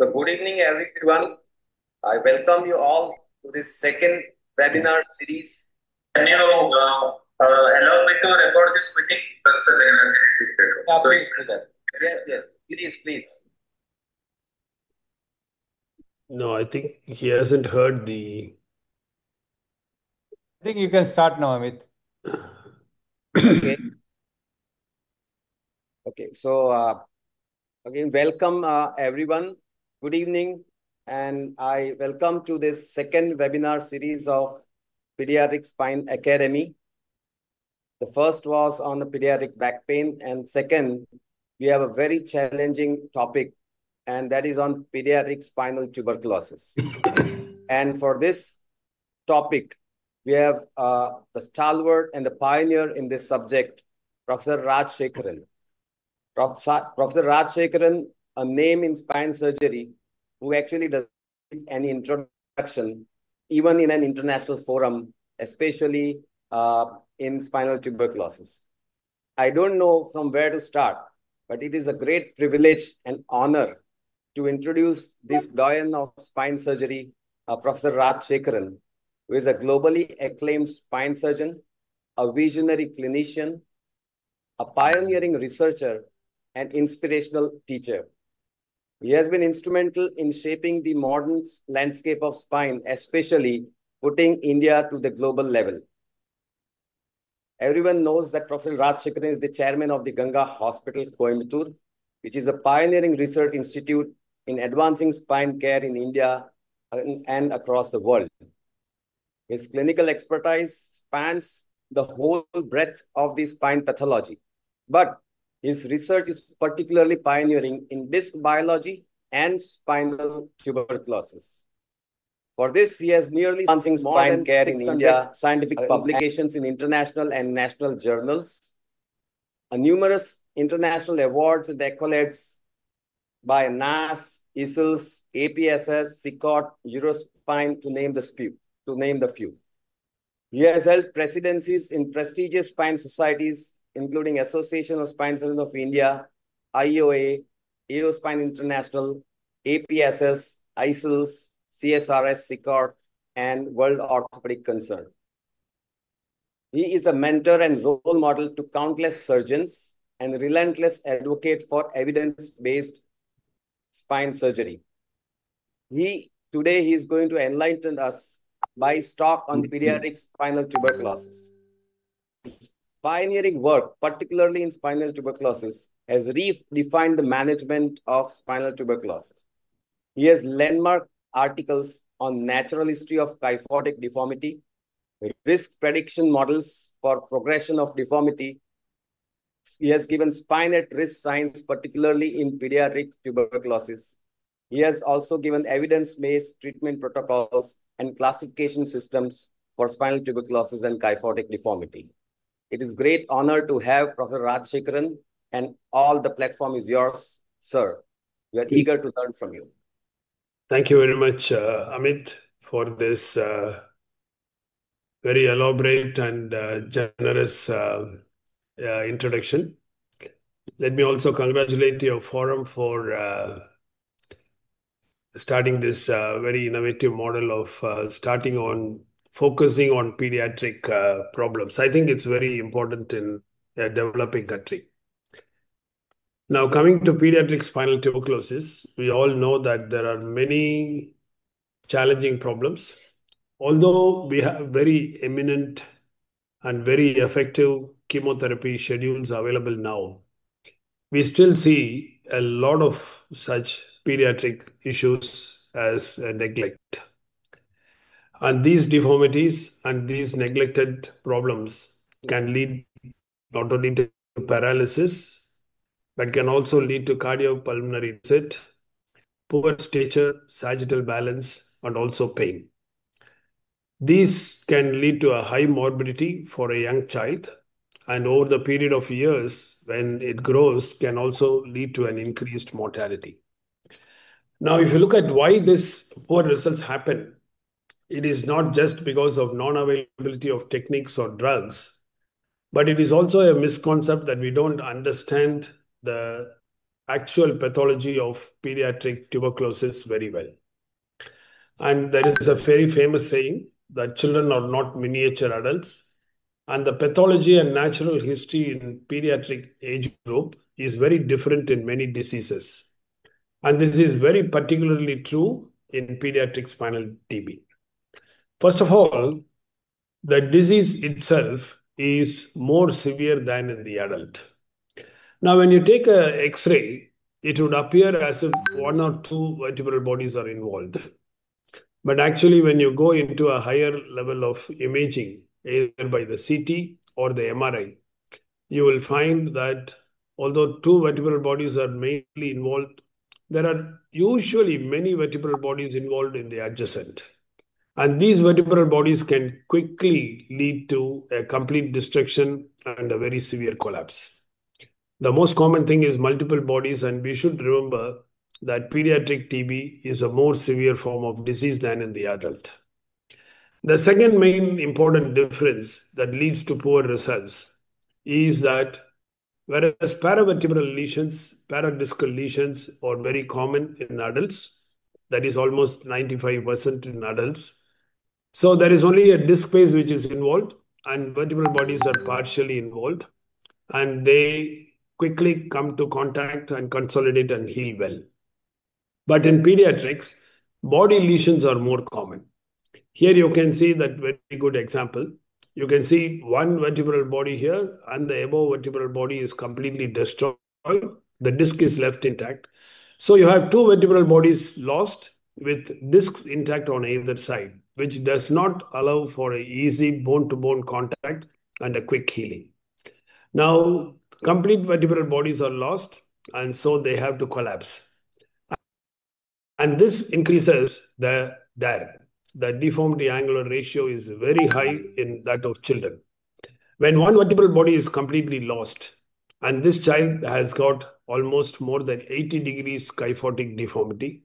So good evening, everyone. I welcome you all to this second webinar series. Can you allow me to record this meeting? Just a second. Please do that. Yes. Please. No, I think he hasn't heard the... I think you can start now, Amit. Okay. So, again, welcome everyone. Good evening. And I welcome to this second webinar series of Pediatric Spine Academy. The first was on the pediatric back pain, and second, we have a very challenging topic, and that is on pediatric spinal tuberculosis. And for this topic, we have the stalwart and the pioneer in this subject, Professor Rajasekaran. Professor Rajasekaran, a name in spine surgery, who actually does any introduction, even in an international forum, especially in spinal tuberculosis. I don't know from where to start, but it is a great privilege and honor to introduce this doyen of spine surgery, Professor Rajasekaran, who is a globally acclaimed spine surgeon, a visionary clinician, a pioneering researcher, and inspirational teacher. He has been instrumental in shaping the modern landscape of spine, especially putting India to the global level. Everyone knows that Professor Rajasekaran is the chairman of the Ganga Hospital, Coimbatore, which is a pioneering research institute in advancing spine care in India and across the world. His clinical expertise spans the whole breadth of the spine pathology, but his research is particularly pioneering in disc biology and spinal tuberculosis. For this, he has nearly advancing spine care in India, scientific publications in international and national journals, numerous international awards and accolades by NAS, ISLS, APSS, SICOT, Eurospine, to name the few. He has held presidencies in prestigious spine societies, including Association of Spine Surgeons of India, IOA, AO Spine International, APSS, ISLS, CSRS, SICOT, and World Orthopaedic Concern. He is a mentor and role model to countless surgeons and relentless advocate for evidence-based spine surgery. Today he is going to enlighten us by his talk on pediatric spinal tuberculosis. His pioneering work, particularly in spinal tuberculosis, has redefined the management of spinal tuberculosis. He has landmark articles on natural history of kyphotic deformity, risk prediction models for progression of deformity. He has given spine at risk science, particularly in pediatric tuberculosis. He has also given evidence-based treatment protocols and classification systems for spinal tuberculosis and kyphotic deformity. It is great honor to have Professor Rajasekaran, and all the platform is yours, sir. We are eager to learn from you. Thank you very much, Amit, for this very elaborate and generous introduction. Let me also congratulate your forum for starting this very innovative model of focusing on pediatric problems. I think it's very important in a developing country. Now, coming to pediatric spinal tuberculosis, we all know that there are many challenging problems. Although we have very eminent and very effective chemotherapy schedules available now, we still see a lot of such pediatric issues as neglect. And these deformities and these neglected problems can lead not only to paralysis, but can also lead to cardiopulmonary deficit, poor stature, sagittal balance, and also pain. These can lead to a high morbidity for a young child, and over the period of years, when it grows, can also lead to an increased mortality. Now, if you look at why these poor results happen, it is not just because of non-availability of techniques or drugs, but it is also a misconception that we don't understand the actual pathology of pediatric tuberculosis very well. And there is a very famous saying that children are not miniature adults. And the pathology and natural history in pediatric age group is very different in many diseases. And this is very particularly true in pediatric spinal TB. First of all, the disease itself is more severe than in the adult. Now, when you take an X-ray, it would appear as if one or two vertebral bodies are involved. But actually, when you go into a higher level of imaging, either by the CT or the MRI, you will find that although two vertebral bodies are mainly involved, there are usually many vertebral bodies involved in the adjacent. And these vertebral bodies can quickly lead to a complete destruction and a very severe collapse. The most common thing is multiple bodies, and we should remember that pediatric TB is a more severe form of disease than in the adult. The second main important difference that leads to poor results is that whereas paravertebral lesions, paradiscal lesions are very common in adults, that is almost 95% in adults. So there is only a disc space which is involved, and vertebral bodies are partially involved, and they quickly come to contact and consolidate and heal well. But in pediatrics, body lesions are more common. Here you can see that very good example. You can see one vertebral body here, and the above vertebral body is completely destroyed. The disc is left intact. So you have two vertebral bodies lost with discs intact on either side, which does not allow for an easy bone-to-bone contact and a quick healing. Now, complete vertebral bodies are lost, and so they have to collapse. And this increases the DAR. The deformity angular ratio is very high in that of children. When one vertebral body is completely lost, and this child has got almost more than 80 degrees kyphotic deformity,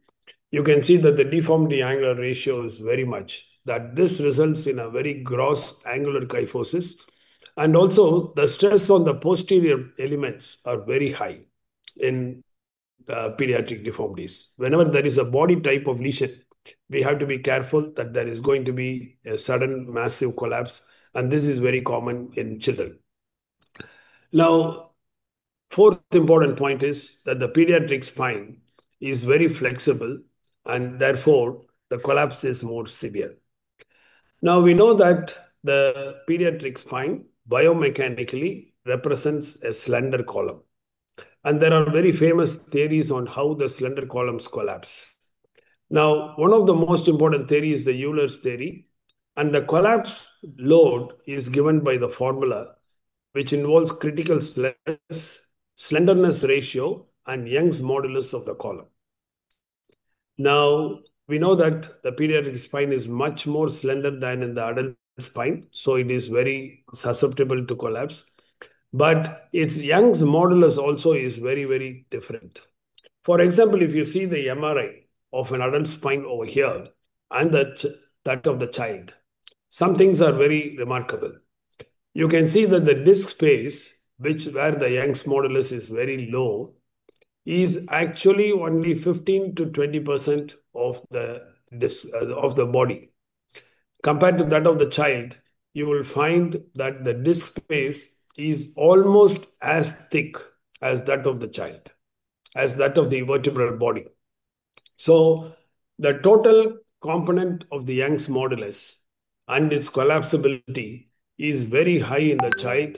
you can see that the deformity angular ratio is very much, that this results in a very gross angular kyphosis. And also the stress on the posterior elements are very high in pediatric deformities. Whenever there is a body type of lesion, we have to be careful that there is going to be a sudden massive collapse, and this is very common in children. Now, fourth important point is that the pediatric spine is very flexible, and therefore the collapse is more severe. Now, we know that the pediatric spine biomechanically represents a slender column. And there are very famous theories on how the slender columns collapse. Now, one of the most important theories is the Euler's theory, and the collapse load is given by the formula, which involves critical slenderness ratio and Young's modulus of the column. Now, we know that the pediatric spine is much more slender than in the adult spine, so it is very susceptible to collapse. But its Young's modulus also is very, very different. For example, if you see the MRI of an adult spine over here and that of the child, some things are very remarkable. You can see that the disc space, where the Young's modulus is very low, is actually only 15 to 20% of the body. Compared to that of the child, you will find that the disc space is almost as thick as that of the child, as that of the vertebral body. So the total component of the Young's modulus and its collapsibility is very high in the child.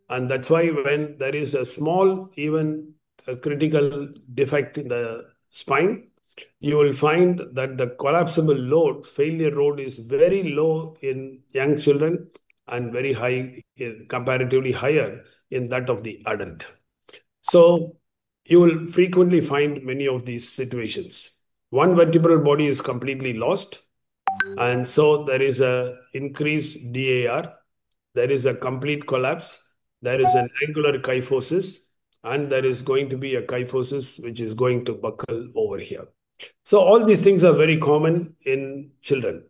And that's why when there is a small, even a critical defect in the spine, you will find that the collapsible load, failure load, is very low in young children and very high, comparatively higher in that of the adult. So you will frequently find many of these situations. One vertebral body is completely lost, and so there is an increased DAR, there is a complete collapse, there is an angular kyphosis, and there is going to be a kyphosis which is going to buckle over here. So all these things are very common in children.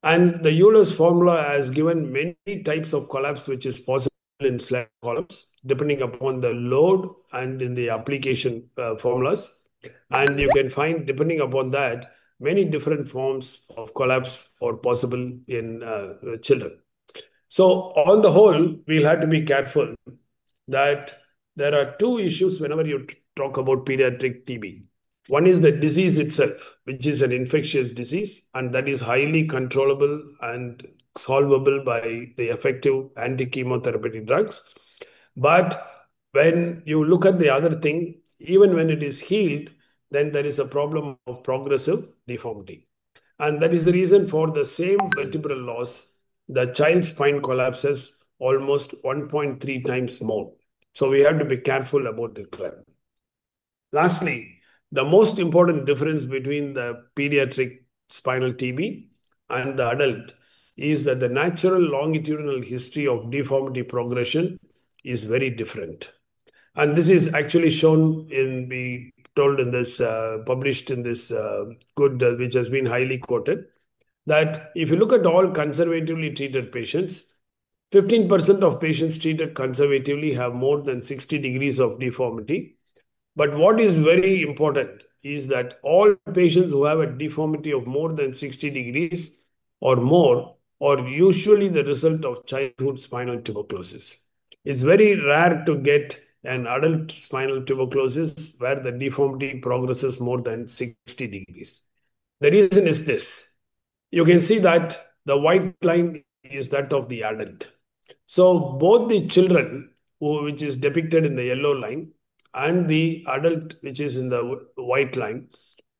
And the Euler's formula has given many types of collapse which is possible in slab columns, depending upon the load and in the application formulas. And you can find, depending upon that, many different forms of collapse are possible in children. So on the whole, we'll have to be careful that there are two issues whenever you talk about pediatric TB. One is the disease itself, which is an infectious disease, and that is highly controllable and solvable by the effective anti-chemotherapeutic drugs. But when you look at the other thing, even when it is healed, then there is a problem of progressive deformity. And that is the reason for the same vertebral loss, the child's spine collapses almost 1.3 times more. So we have to be careful about the claim. Lastly, the most important difference between the pediatric spinal TB and the adult is that the natural longitudinal history of deformity progression is very different. And this is actually shown in the told in this published in this which has been highly quoted, that if you look at all conservatively treated patients, 15% of patients treated conservatively have more than 60 degrees of deformity. But what is very important is that all patients who have a deformity of more than 60 degrees or more are usually the result of childhood spinal tuberculosis. It's very rare to get an adult spinal tuberculosis where the deformity progresses more than 60 degrees. The reason is this. You can see that the white line is that of the adult. So both the children, which is depicted in the yellow line, and the adult, which is in the white line,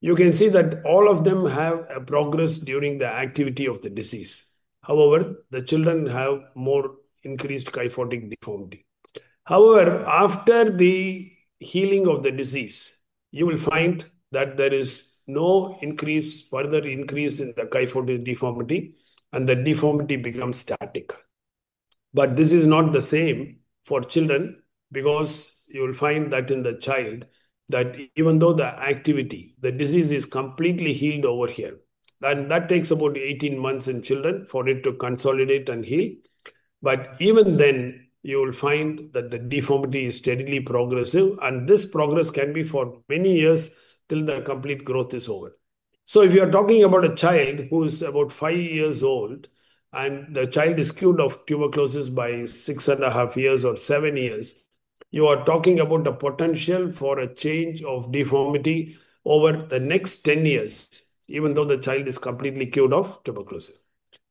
you can see that all of them have a progress during the activity of the disease. However, the children have more increased kyphotic deformity. However, after the healing of the disease, you will find that there is no further increase in the kyphotic deformity, and the deformity becomes static. But this is not the same for children, because you will find that in the child, that even though the disease is completely healed over here, and that takes about 18 months in children for it to consolidate and heal. But even then, you will find that the deformity is steadily progressive, and this progress can be for many years till the complete growth is over. So if you are talking about a child who is about 5 years old, and the child is cured of tuberculosis by 6.5 years or 7 years, you are talking about a potential for a change of deformity over the next 10 years, even though the child is completely cured of tuberculosis.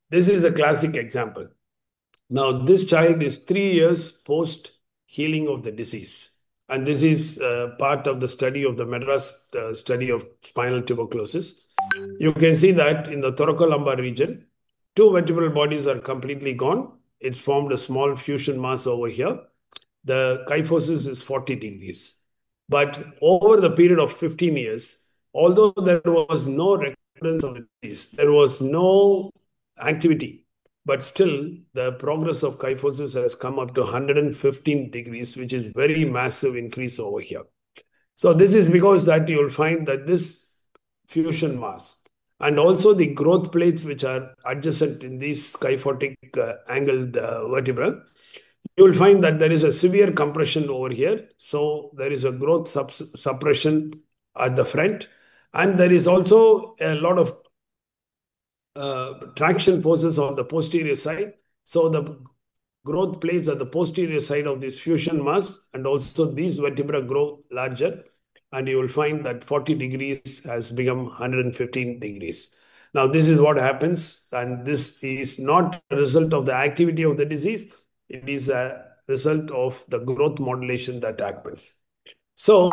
This is a classic example. Now, this child is 3 years post healing of the disease. And this is part of the study of the Madras study of spinal tuberculosis. You can see that in the thoracolumbar region, 2 vertebral bodies are completely gone. It's formed a small fusion mass over here. The kyphosis is 40 degrees. But over the period of 15 years, although there was no recurrence of the disease, there was no activity, but still the progress of kyphosis has come up to 115 degrees, which is very massive increase over here. So this is because that you'll find that this fusion mass and also the growth plates which are adjacent in these kyphotic angled vertebra, you will find that there is a severe compression over here. So there is a growth suppression at the front, and there is also a lot of traction forces on the posterior side. So the growth plates at the posterior side of this fusion mass, and also these vertebrae grow larger, and you will find that 40 degrees has become 115 degrees. Now, this is what happens, and this is not a result of the activity of the disease. It is a result of the growth modulation that happens. So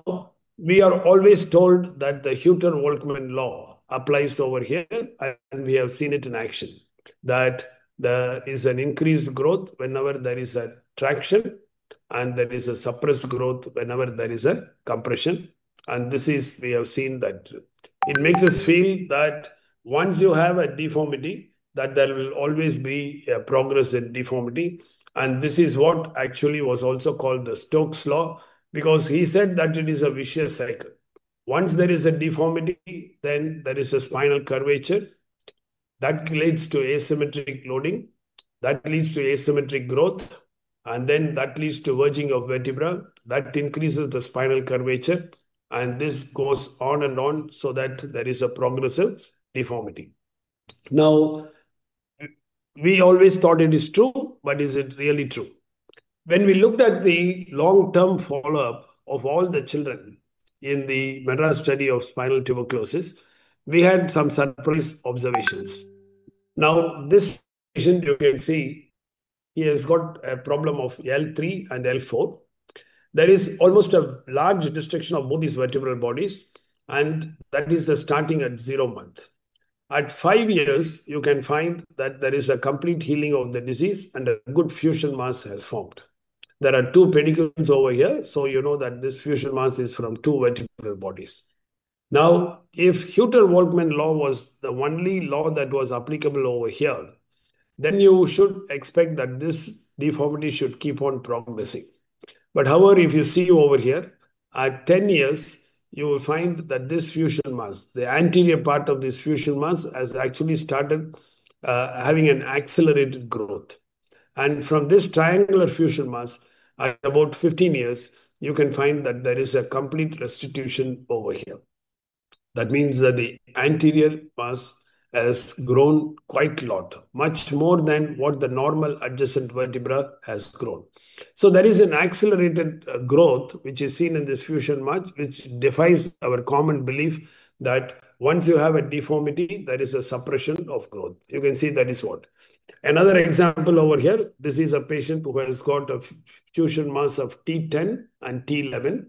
we are always told that the Hütter-Volkmann law applies over here, and we have seen it in action, that there is an increased growth whenever there is a traction, and there is a suppressed growth whenever there is a compression. And this is, we have seen that it makes us feel that once you have a deformity, that there will always be a progress in deformity. And this is what actually was also called the Stokes law, because he said that it is a vicious cycle. Once there is a deformity, then there is a spinal curvature that leads to asymmetric loading, that leads to asymmetric growth, and then that leads to verging of vertebra. That increases the spinal curvature, and this goes on and on so that there is a progressive deformity. Now, we always thought it is true, but is it really true? When we looked at the long-term follow-up of all the children in the Madras study of spinal tuberculosis, we had some surprise observations. Now, this patient, you can see, he has got a problem of L3 and L4. There is almost a large destruction of both these vertebral bodies, and that is the starting at 0 month. At 5 years, you can find that there is a complete healing of the disease and a good fusion mass has formed. There are 2 pedicles over here, so you know that this fusion mass is from 2 vertebral bodies. Now, if Hütter-Volkmann law was the only law that was applicable over here, then you should expect that this deformity should keep on progressing. But however, if you see over here, at 10 years, you will find that this fusion mass, the anterior part of this fusion mass, has actually started having an accelerated growth. And from this triangular fusion mass, at about 15 years, you can find that there is a complete restitution over here. That means that the anterior mass has grown quite a lot, much more than what the normal adjacent vertebra has grown. So there is an accelerated growth which is seen in this fusion mass, which defies our common belief that once you have a deformity, there is a suppression of growth. You can see that is what. Another example over here, this is a patient who has got a fusion mass of T10 and T11,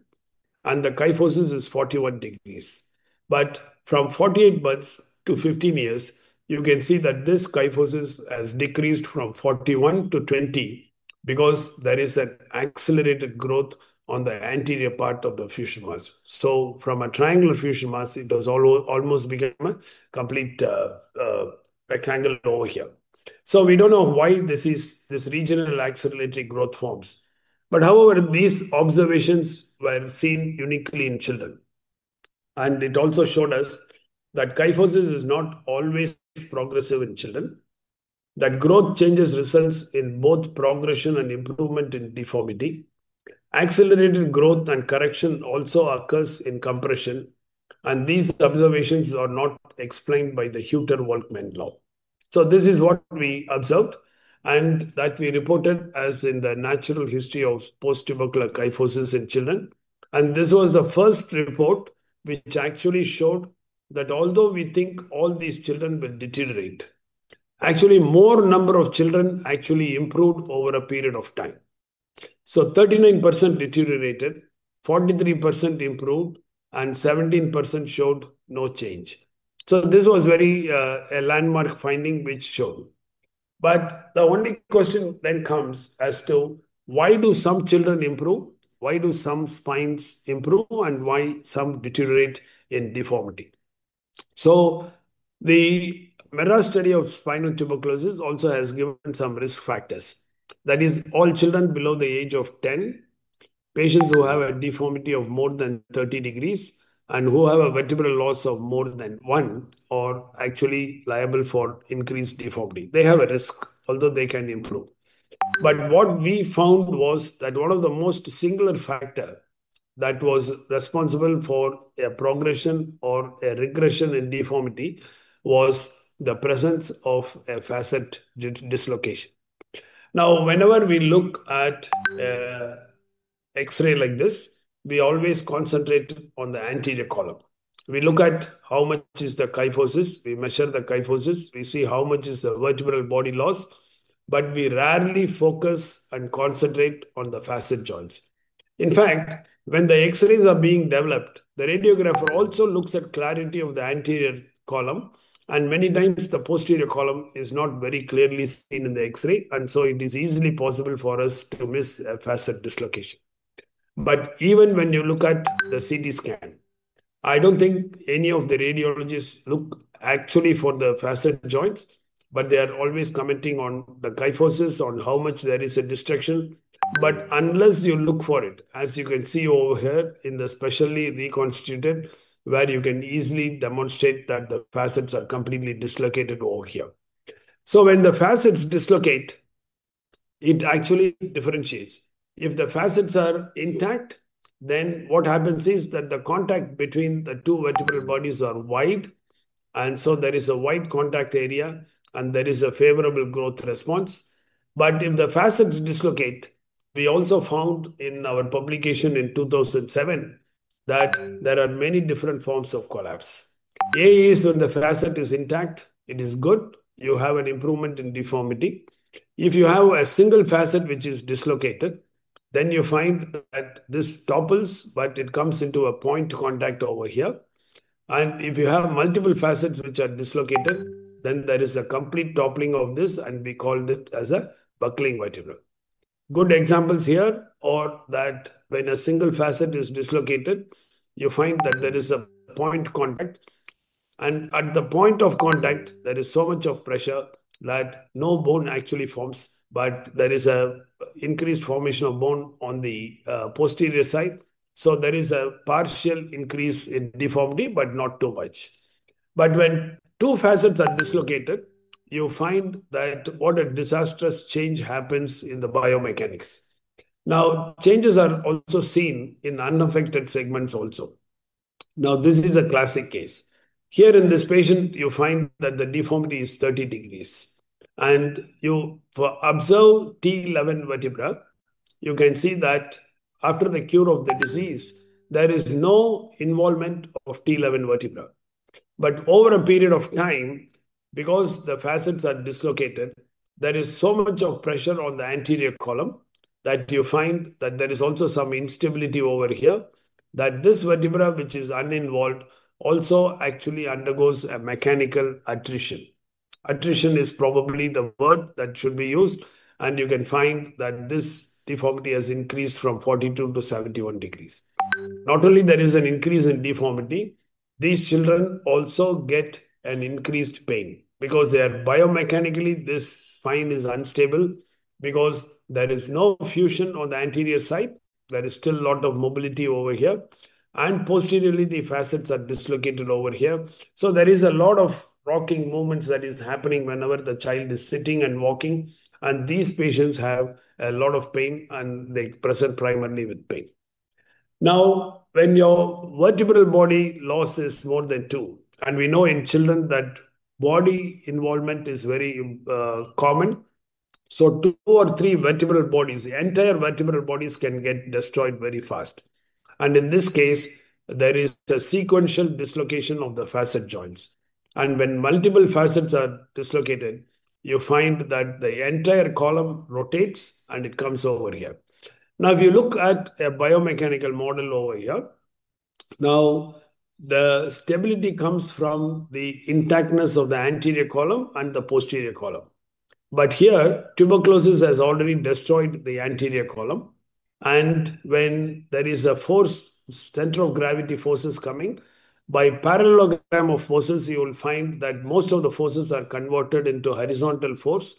and the kyphosis is 41 degrees. But from 48 months to 15 years, you can see that this kyphosis has decreased from 41 to 20 because there is an accelerated growth on the anterior part of the fusion mass. So from a triangular fusion mass, it has almost become a complete rectangle over here. So we don't know why this regional accelerated growth forms. But however, these observations were seen uniquely in children. And it also showed us that kyphosis is not always progressive in children, that growth changes results in both progression and improvement in deformity. Accelerated growth and correction also occurs in compression, and these observations are not explained by the Hütter-Volkmann law. So this is what we observed, and that we reported as in the natural history of post-tubercular kyphosis in children. And this was the first report which actually showed that although we think all these children will deteriorate, actually more number of children actually improved over a period of time. So 39% deteriorated, 43% improved, and 17% showed no change. So this was very a landmark finding which showed. But the only question then comes as to why do some children improve, why do some spines improve, and why some deteriorate in deformity. So the Madras study of spinal tuberculosis also has given some risk factors. That is, all children below the age of 10, patients who have a deformity of more than 30 degrees, and who have a vertebral loss of more than 1 are actually liable for increased deformity. They have a risk, although they can improve. But what we found was that one of the most singular factor that was responsible for a progression or a regression in deformity was the presence of a facet dislocation. Now, whenever we look at X-ray like this, we always concentrate on the anterior column. We look at how much is the kyphosis, we measure the kyphosis, we see how much is the vertebral body loss, but we rarely focus and concentrate on the facet joints. In fact, when the X-rays are being developed, the radiographer also looks at clarity of the anterior column, and many times the posterior column is not very clearly seen in the X-ray, and so it is easily possible for us to miss a facet dislocation. But even when you look at the CT scan, I don't think any of the radiologists look actually for the facet joints, but they are always commenting on the kyphosis, on how much there is a destruction. But unless you look for it, as you can see over here in the specially reconstituted, where you can easily demonstrate that the facets are completely dislocated over here. So when the facets dislocate, it actually differentiates. If the facets are intact, then what happens is that the contact between the two vertebral bodies are wide, and so there is a wide contact area and there is a favorable growth response. But if the facets dislocate, we also found in our publication in 2007 that there are many different forms of collapse. A is when the facet is intact, it is good, you have an improvement in deformity. If you have a single facet which is dislocated, then you find that this topples, but it comes into a point contact over here. And if you have multiple facets which are dislocated, then there is a complete toppling of this, and we called it as a buckling vertebra. Good examples here are that when a single facet is dislocated, you find that there is a point contact, and at the point of contact, there is so much of pressure that no bone actually forms, but there is a increased formation of bone on the posterior side. So there is a partial increase in deformity, but not too much. But when two facets are dislocated, you find that what a disastrous change happens in the biomechanics. Now, changes are also seen in unaffected segments also. Now, this is a classic case. Here in this patient, you find that the deformity is 30 degrees. And you observe T11 vertebra, you can see that after the cure of the disease, there is no involvement of T11 vertebra. But over a period of time, because the facets are dislocated, there is so much of pressure on the anterior column that you find that there is also some instability over here, that this vertebra, which is uninvolved, also actually undergoes a mechanical attrition. Attrition is probably the word that should be used, and you can find that this deformity has increased from 42 to 71 degrees. Not only there is an increase in deformity, these children also get an increased pain because they are biomechanically, this spine is unstable because there is no fusion on the anterior side. There is still a lot of mobility over here. And posteriorly, the facets are dislocated over here. So there is a lot of rocking movements that is happening whenever the child is sitting and walking. And these patients have a lot of pain and they present primarily with pain. Now, when your vertebral body loss is more than two, and we know in children that body involvement is very common. So, two or three vertebral bodies, the entire vertebral bodies can get destroyed very fast. And in this case, there is a sequential dislocation of the facet joints. And when multiple facets are dislocated, you find that the entire column rotates and it comes over here. Now, if you look at a biomechanical model over here, now the stability comes from the intactness of the anterior column and the posterior column. But here, tuberculosis has already destroyed the anterior column. And when there is a force, center of gravity forces coming, by parallelogram of forces, you will find that most of the forces are converted into horizontal force.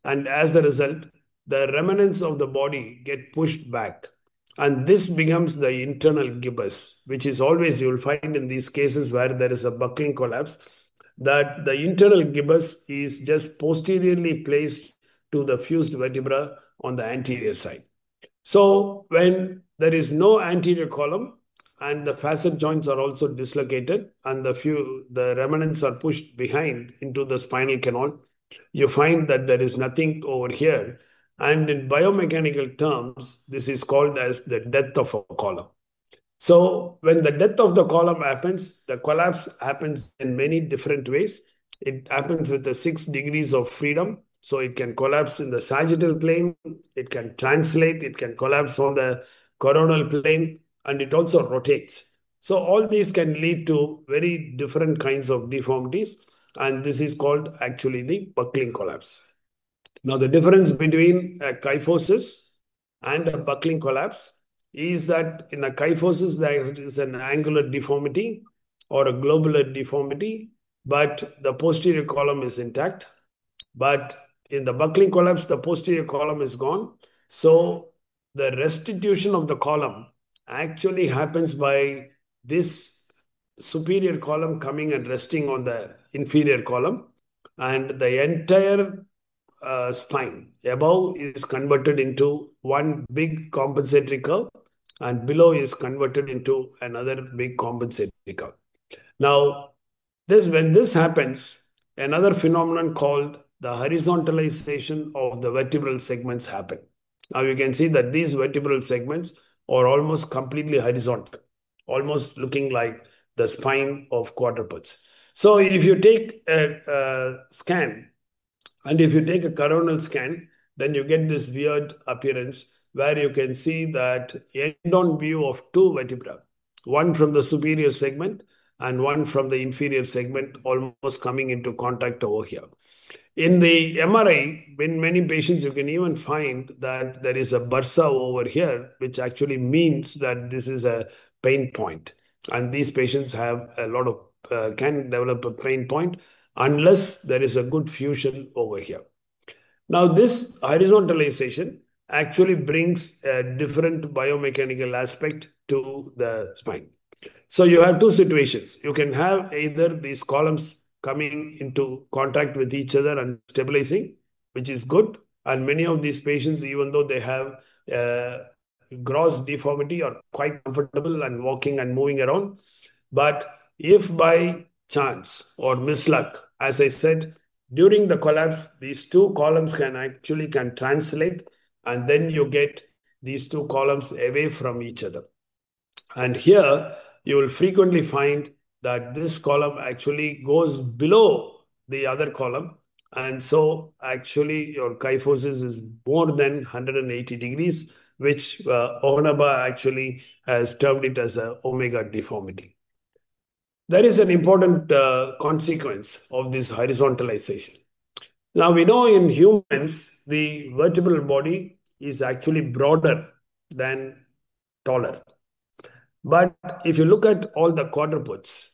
And as a result, the remnants of the body get pushed back. And this becomes the internal gibbous, which is always, you will find in these cases where there is a buckling collapse, that the internal gibbous is just posteriorly placed to the fused vertebra on the anterior side. So when there is no anterior column and the facet joints are also dislocated and the remnants are pushed behind into the spinal canal, you find that there is nothing over here. And in biomechanical terms, this is called as the death of a column. So when the death of the column happens, the collapse happens in many different ways. It happens with the 6 degrees of freedom. So it can collapse in the sagittal plane, it can translate, it can collapse on the coronal plane, and it also rotates. So all these can lead to very different kinds of deformities, and this is called actually the buckling collapse. Now, the difference between a kyphosis and a buckling collapse is that in a kyphosis, there is an angular deformity or a globular deformity, but the posterior column is intact. But in the buckling collapse, the posterior column is gone. So the restitution of the column actually happens by this superior column coming and resting on the inferior column. And the entire spine above is converted into one big compensatory curve, and below is converted into another big compensatory curve. Now, when this happens, another phenomenon called the horizontalization of the vertebral segments happen. Now you can see that these vertebral segments are almost completely horizontal, almost looking like the spine of quadrupeds. So if you take a scan, and if you take a coronal scan, then you get this weird appearance where you can see that end-on view of two vertebrae, one from the superior segment and one from the inferior segment, almost coming into contact over here. In the MRI, in many patients, you can even find that there is a bursa over here, which actually means that this is a pain point. And these patients have a lot of, can develop a pain point unless there is a good fusion over here. Now, this horizontalization actually brings a different biomechanical aspect to the spine. So you have two situations. You can have either these columns coming into contact with each other and stabilizing, which is good. And many of these patients, even though they have gross deformity, are quite comfortable and walking and moving around. But if by chance or misluck, as I said, during the collapse, these two columns can translate, and then you get these two columns away from each other. And here you will frequently find that this column actually goes below the other column. And so actually your kyphosis is more than 180 degrees, which Ohnaba actually has termed it as a omega deformity. There is an important consequence of this horizontalization. Now we know in humans, the vertebral body is actually broader than taller. But if you look at all the quadrupeds,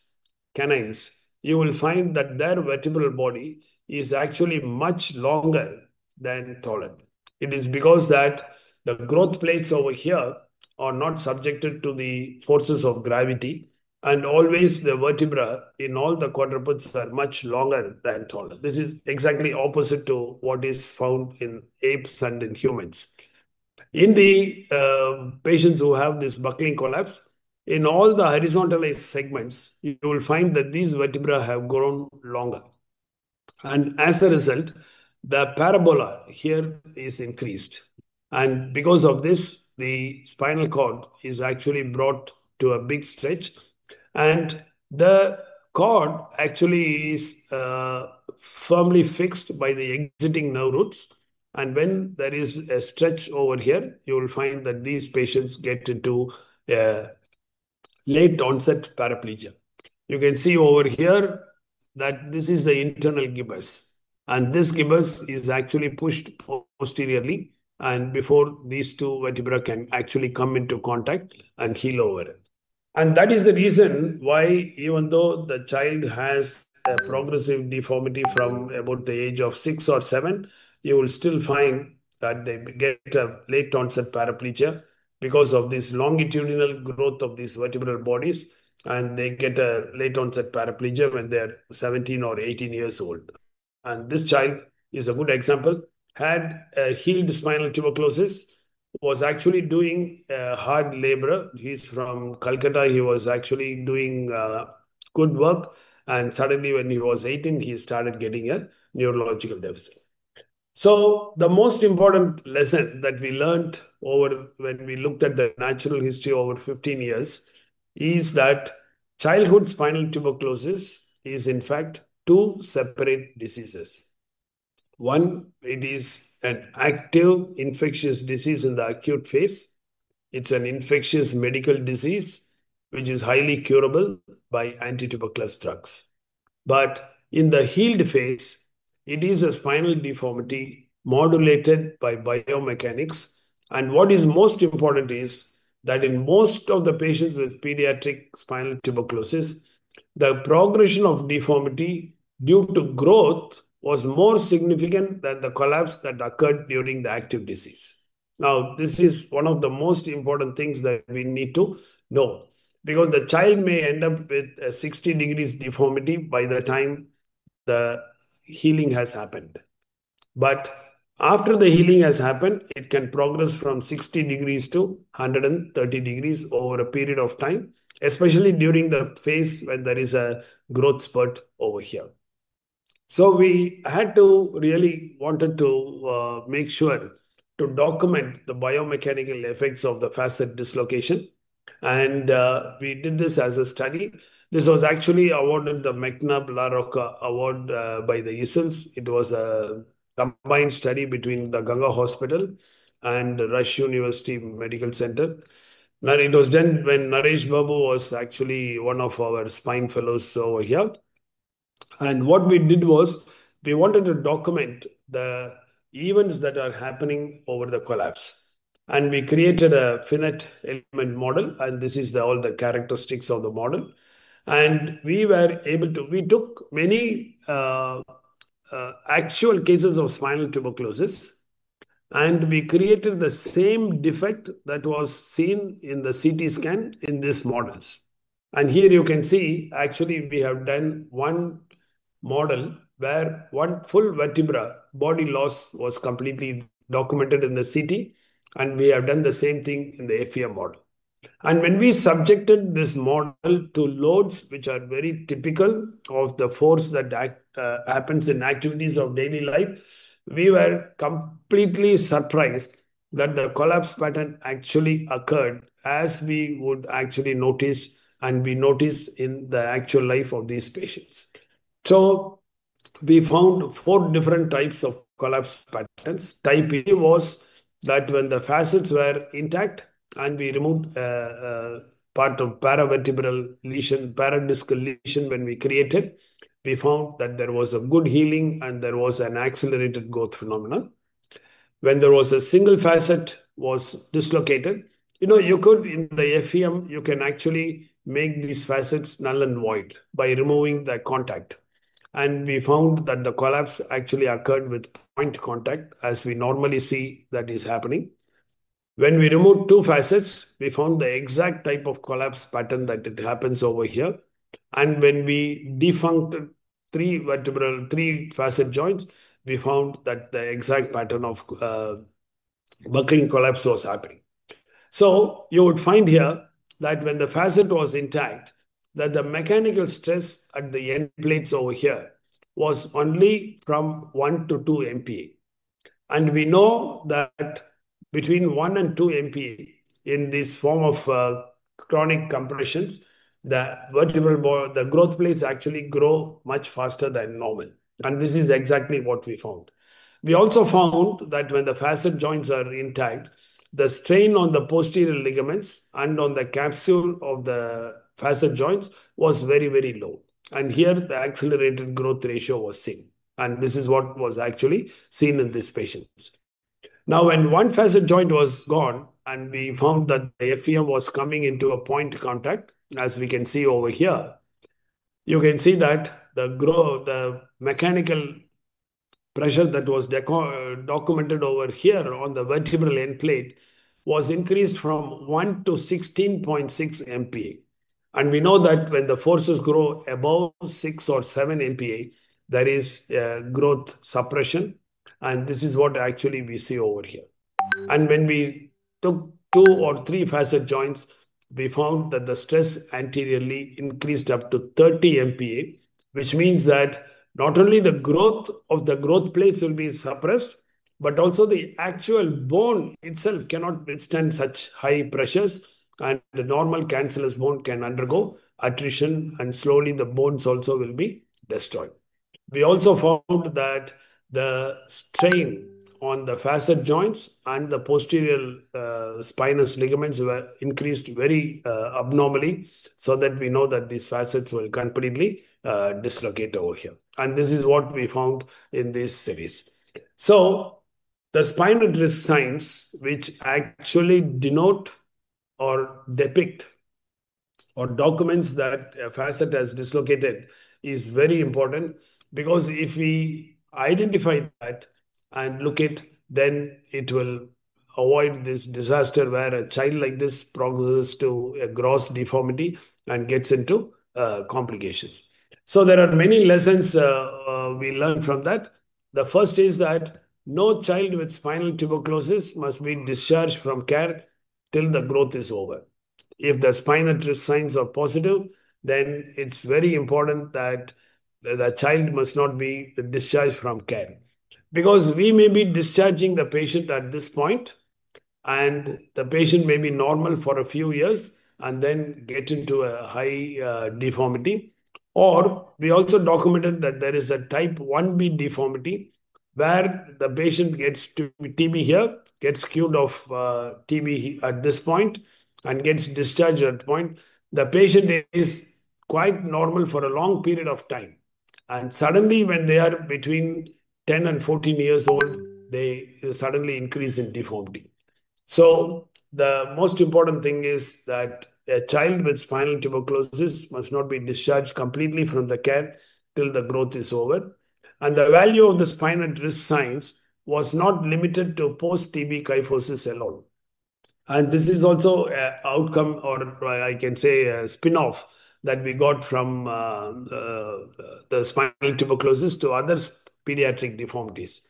canines, you will find that their vertebral body is actually much longer than taller. It is because that the growth plates over here are not subjected to the forces of gravity, and always the vertebra in all the quadrupeds are much longer than taller. This is exactly opposite to what is found in apes and in humans. In the patients who have this buckling collapse, in all the horizontalized segments, you will find that these vertebrae have grown longer. And as a result, the parabola here is increased. And because of this, the spinal cord is actually brought to a big stretch. And the cord actually is firmly fixed by the exiting nerve roots. And when there is a stretch over here, you will find that these patients get into late onset paraplegia. You can see over here that this is the internal gibbous, and this gibbous is actually pushed posteriorly, and before these two vertebrae can actually come into contact and heal over it. And that is the reason why, even though the child has a progressive deformity from about the age of 6 or 7, you will still find that they get a late onset paraplegia because of this longitudinal growth of these vertebral bodies, and they get a late onset paraplegia when they're 17 or 18 years old. And this child is a good example, had a healed spinal tuberculosis, was actually doing hard labor. He's from Calcutta. He was actually doing good work. And suddenly, when he was 18, he started getting a neurological deficit. So the most important lesson that we learned over when we looked at the natural history over 15 years is that childhood spinal tuberculosis is in fact two separate diseases. One, it is an active infectious disease in the acute phase. It's an infectious medical disease which is highly curable by anti-tuberculous drugs. But in the healed phase, it is a spinal deformity modulated by biomechanics. And what is most important is that in most of the patients with pediatric spinal tuberculosis, the progression of deformity due to growth was more significant than the collapse that occurred during the active disease. Now, this is one of the most important things that we need to know, because the child may end up with a 60 degrees deformity by the time the healing has happened. But after the healing has happened, it can progress from 60 degrees to 130 degrees over a period of time, especially during the phase when there is a growth spurt over here. So we had to really wanted to make sure to document the biomechanical effects of the facet dislocation. And we did this as a study. This was actually awarded the McNabb La Rocca Award by the ISILS. It was a combined study between the Ganga Hospital and Rush University Medical Center. Now, it was done when Naresh Babu was actually one of our spine fellows over here. And what we did was we wanted to document the events that are happening over the collapse. And we created a finite element model, and this is all the characteristics of the model. And we took many actual cases of spinal tuberculosis, and we created the same defect that was seen in the CT scan in these models. And here you can see, actually, we have done one model where one full vertebra body loss was completely documented in the CT, and we have done the same thing in the FEM model. And when we subjected this model to loads which are very typical of the force that happens in activities of daily life, we were completely surprised that the collapse pattern actually occurred as we would actually notice and we noticed in the actual life of these patients. So we found 4 different types of collapse patterns. Type A was that when the facets were intact and we removed part of paravertebral lesion, paradiscal lesion when we created, we found that there was a good healing and there was an accelerated growth phenomenon. When there was a single facet was dislocated, you could, in the FEM, you can actually make these facets null and void by removing the contact. And we found that the collapse actually occurred with point contact, as we normally see that is happening. When we removed 2 facets, we found the exact type of collapse pattern that it happens over here. And when we defunct 3 facet joints, we found that the exact pattern of buckling collapse was happening. So you would find here that when the facet was intact, that the mechanical stress at the end plates over here was only from 1 to 2 MPa. And we know that between 1 and 2 MPa in this form of chronic compressions, the growth plates actually grow much faster than normal. And this is exactly what we found. We also found that when the facet joints are intact, the strain on the posterior ligaments and on the capsule of the facet joints was very, very low. And here the accelerated growth ratio was seen. And this is what was actually seen in these patients. Now, when one facet joint was gone and we found that the FEM was coming into a point contact, as we can see over here, you can see that the mechanical pressure that was documented over here on the vertebral end plate was increased from 1 to 16.6 MPa. And we know that when the forces grow above 6 or 7 MPa, there is growth suppression. And this is what actually we see over here. And when we took 2 or 3 facet joints, we found that the stress anteriorly increased up to 30 MPa, which means that not only the growth of the growth plates will be suppressed, but also the actual bone itself cannot withstand such high pressures, and the normal cancellous bone can undergo attrition, and slowly the bones also will be destroyed. We also found that the strain on the facet joints and the posterior spinous ligaments were increased very abnormally, so that we know that these facets will completely dislocate over here. And this is what we found in this series. So the spinal risk signs, which actually denote or depict or documents that a facet has dislocated, is very important, because if we identify that and look at, then it will avoid this disaster where a child like this progresses to a gross deformity and gets into complications. So there are many lessons we learn from that. The first is that no child with spinal tuberculosis must be discharged from care till the growth is over. If the spine at risk signs are positive, then it's very important that the child must not be discharged from care. Because we may be discharging the patient at this point, and the patient may be normal for a few years and then get into a high deformity. Or we also documented that there is a type 1B deformity where the patient gets to TB here, gets cured of TB at this point, and gets discharged at that point. The patient is quite normal for a long period of time. And suddenly, when they are between 10 and 14 years old, they suddenly increase in deformity. So the most important thing is that a child with spinal tuberculosis must not be discharged completely from the care till the growth is over. And the value of the spine at risk signs was not limited to post-TB kyphosis alone. And this is also an outcome, or I can say a spin-off that we got from the spinal tuberculosis to other pediatric deformities.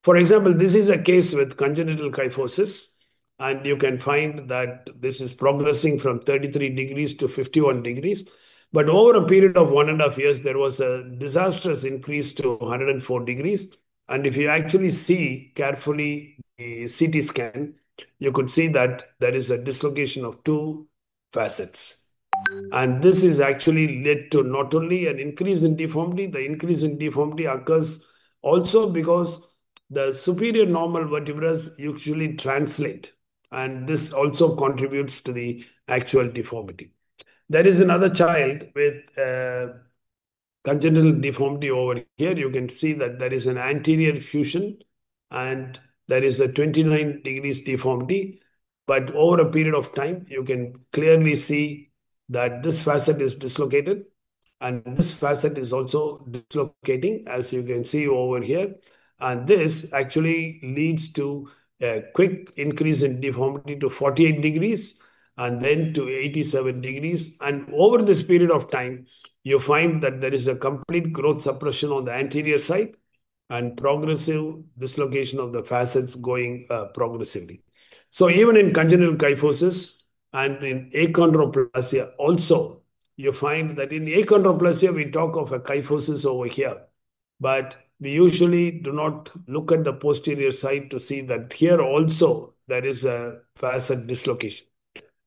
For example, this is a case with congenital kyphosis, and you can find that this is progressing from 33 degrees to 51 degrees. But over a period of 1.5 years, there was a disastrous increase to 104 degrees. And if you actually see carefully the CT scan, you could see that there is a dislocation of two facets. And this is actually led to not only an increase in deformity, the increase in deformity occurs also because the superior normal vertebrae usually translate, and this also contributes to the actual deformity. There is another child with congenital deformity over here. You can see that there is an anterior fusion and there is a 29 degrees deformity. But over a period of time, you can clearly see that this facet is dislocated and this facet is also dislocating, as you can see over here. And this actually leads to a quick increase in deformity to 48 degrees and then to 87 degrees. And over this period of time, you find that there is a complete growth suppression on the anterior side and progressive dislocation of the facets going progressively. So even in congenital kyphosis and in achondroplasia also, you find that in achondroplasia, we talk of a kyphosis over here, but we usually do not look at the posterior side to see that here also there is a facet dislocation.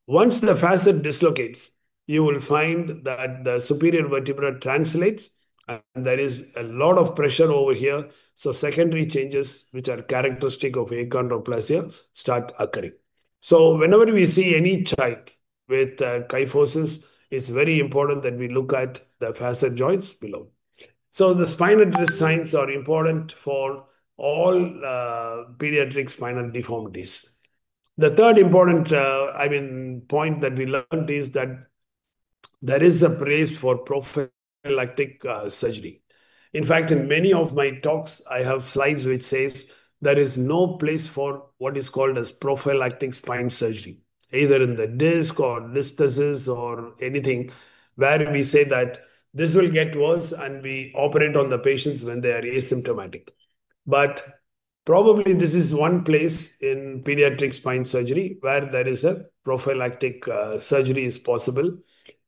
Once the facet dislocates, you will find that the superior vertebra translates and there is a lot of pressure over here. So secondary changes, which are characteristic of achondroplasia, start occurring. So whenever we see any child with kyphosis, it's very important that we look at the facet joints below. So the spinal risk signs are important for all pediatric spinal deformities. The third important, point that we learned is that there is a praise for prophylactic surgery. In fact, in many of my talks, I have slides which says there is no place for what is called as prophylactic spine surgery, either in the disc or listhesis or anything, where we say that this will get worse and we operate on the patients when they are asymptomatic. But probably this is one place in pediatric spine surgery where there is a prophylactic surgery is possible,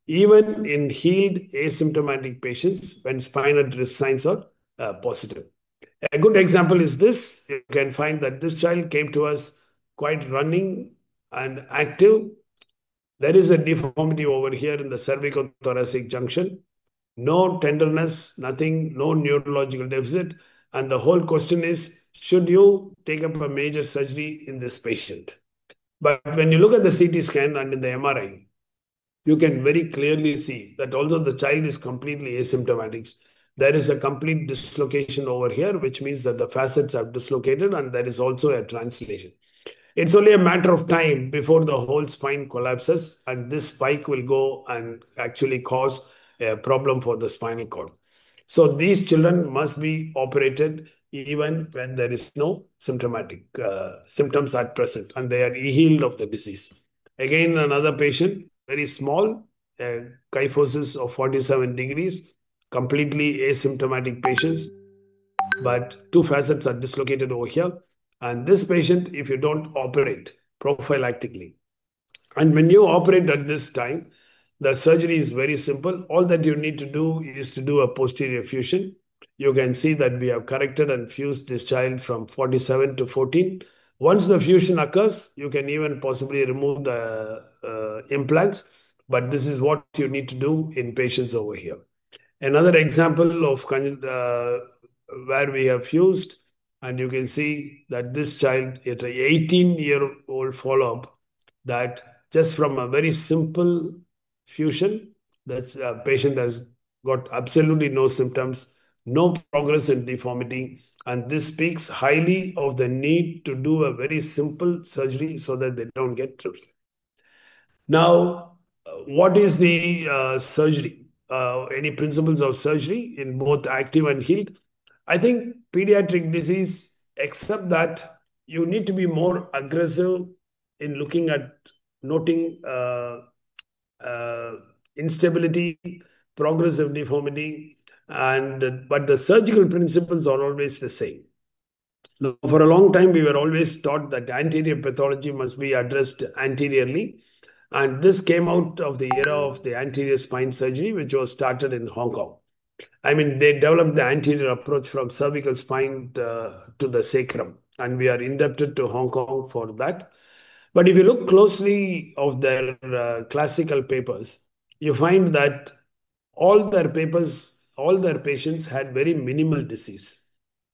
even in healed asymptomatic patients when spinal risk signs are positive. A good example is this. You can find that this child came to us quite running and active. There is a deformity over here in the cervicothoracic junction. No tenderness, nothing, no neurological deficit. And the whole question is, should you take up a major surgery in this patient? But when you look at the CT scan and in the MRI, you can very clearly see that although the child is completely asymptomatic, there is a complete dislocation over here, which means that the facets have dislocated and there is also a translation. It's only a matter of time before the whole spine collapses and this spike will go and actually cause a problem for the spinal cord. So these children must be operated even when there is no symptomatic symptoms at present and they are healed of the disease. Again, another patient, very small, kyphosis of 47 degrees, completely asymptomatic patients. but two facets are dislocated over here. And this patient, if you don't operate prophylactically, and when you operate at this time, the surgery is very simple. All that you need to do is to do a posterior fusion. You can see that we have corrected and fused this child from 47 to 14. Once the fusion occurs, you can even possibly remove the implants, but this is what you need to do in patients over here. Another example of where we have fused, and you can see that this child at an 18-year-old follow-up, that just from a very simple fusion, that patient has got absolutely no symptoms, no progress in deformity, and this speaks highly of the need to do a very simple surgery so that they don't get trips. Now, what is the surgery? Any principles of surgery in both active and healed? I think pediatric disease, except that you need to be more aggressive in looking at noting uh, instability, progressive deformity, and but the surgical principles are always the same. Now, for a long time, we were always taught that anterior pathology must be addressed anteriorly. And this came out of the era of the anterior spine surgery, which was started in Hong Kong. I mean, they developed the anterior approach from cervical spine to the sacrum, and we are indebted to Hong Kong for that. But if you look closely of their classical papers, you find that all their patients had very minimal disease.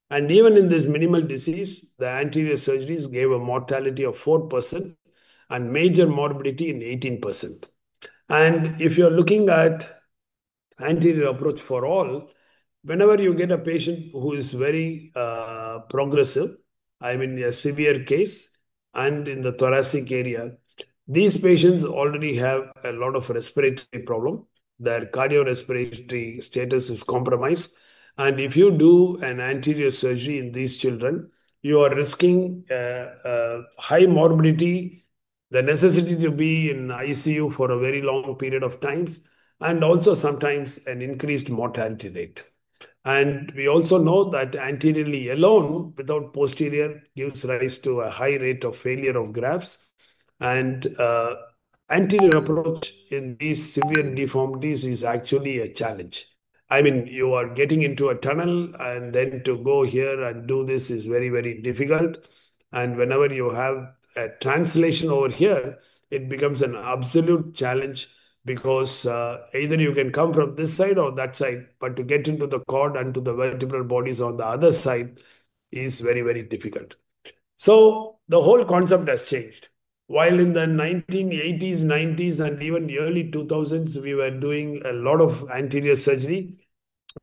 And even in this minimal disease, the anterior surgeries gave a mortality of 4% and major morbidity in 18%. And if you're looking at anterior approach for all, whenever you get a patient who is very progressive, I mean a severe case, and in the thoracic area, these patients already have a lot of respiratory problem. Their cardiorespiratory status is compromised. And if you do an anterior surgery in these children, you are risking high morbidity, the necessity to be in ICU for a very long period of times, and also sometimes an increased mortality rate. And we also know that anteriorly alone, without posterior, gives rise to a high rate of failure of grafts. And anterior approach in these severe deformities is actually a challenge. I mean, you are getting into a tunnel, and then to go here and do this is very, very difficult. And whenever you have a translation over here, it becomes an absolute challenge because either you can come from this side or that side, but to get into the cord and to the vertebral bodies on the other side is very, very difficult. So the whole concept has changed. While in the 1980s, 90s, and even early 2000s, we were doing a lot of anterior surgery.